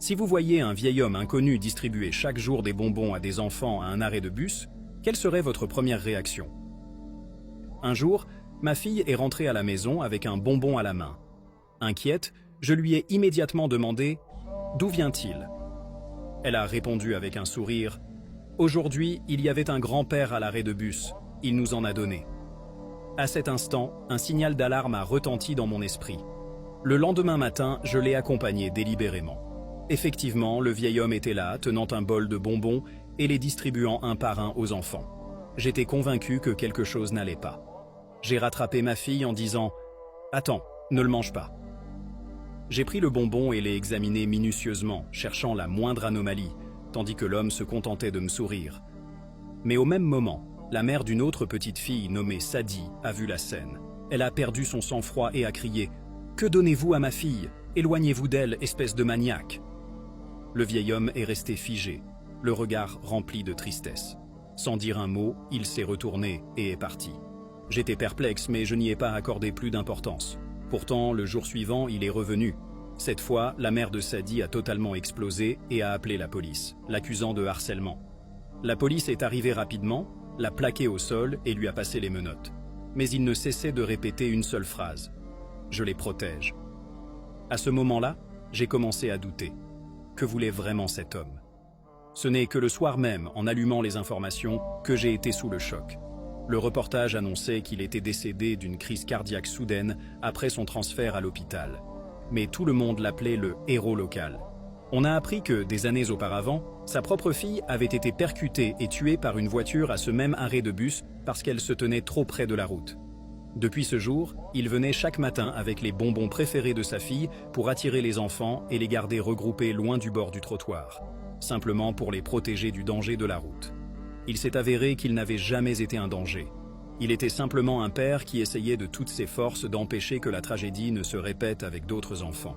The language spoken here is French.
Si vous voyez un vieil homme inconnu distribuer chaque jour des bonbons à des enfants à un arrêt de bus, quelle serait votre première réaction? Un jour, ma fille est rentrée à la maison avec un bonbon à la main. Inquiète, je lui ai immédiatement demandé « D'où vient-il » Elle a répondu avec un sourire « Aujourd'hui, il y avait un grand-père à l'arrêt de bus, il nous en a donné. » À cet instant, un signal d'alarme a retenti dans mon esprit. Le lendemain matin, je l'ai accompagné délibérément. Effectivement, le vieil homme était là, tenant un bol de bonbons et les distribuant un par un aux enfants. J'étais convaincu que quelque chose n'allait pas. J'ai rattrapé ma fille en disant « Attends, ne le mange pas ». J'ai pris le bonbon et l'ai examiné minutieusement, cherchant la moindre anomalie, tandis que l'homme se contentait de me sourire. Mais au même moment, la mère d'une autre petite fille nommée Sadie a vu la scène. Elle a perdu son sang-froid et a crié « Que donnez-vous à ma fille? Éloignez-vous d'elle, espèce de maniaque !» Le vieil homme est resté figé, le regard rempli de tristesse. Sans dire un mot, il s'est retourné et est parti. J'étais perplexe, mais je n'y ai pas accordé plus d'importance. Pourtant, le jour suivant, il est revenu. Cette fois, la mère de Sadie a totalement explosé et a appelé la police, l'accusant de harcèlement. La police est arrivée rapidement, l'a plaqué au sol et lui a passé les menottes. Mais il ne cessait de répéter une seule phrase. « Je les protège ». À ce moment-là, j'ai commencé à douter. Que voulait vraiment cet homme? Ce n'est que le soir même, en allumant les informations, que j'ai été sous le choc. Le reportage annonçait qu'il était décédé d'une crise cardiaque soudaine après son transfert à l'hôpital. Mais tout le monde l'appelait le héros local. On a appris que, des années auparavant, sa propre fille avait été percutée et tuée par une voiture à ce même arrêt de bus parce qu'elle se tenait trop près de la route. Depuis ce jour, il venait chaque matin avec les bonbons préférés de sa fille pour attirer les enfants et les garder regroupés loin du bord du trottoir, simplement pour les protéger du danger de la route. Il s'est avéré qu'il n'avait jamais été un danger. Il était simplement un père qui essayait de toutes ses forces d'empêcher que la tragédie ne se répète avec d'autres enfants.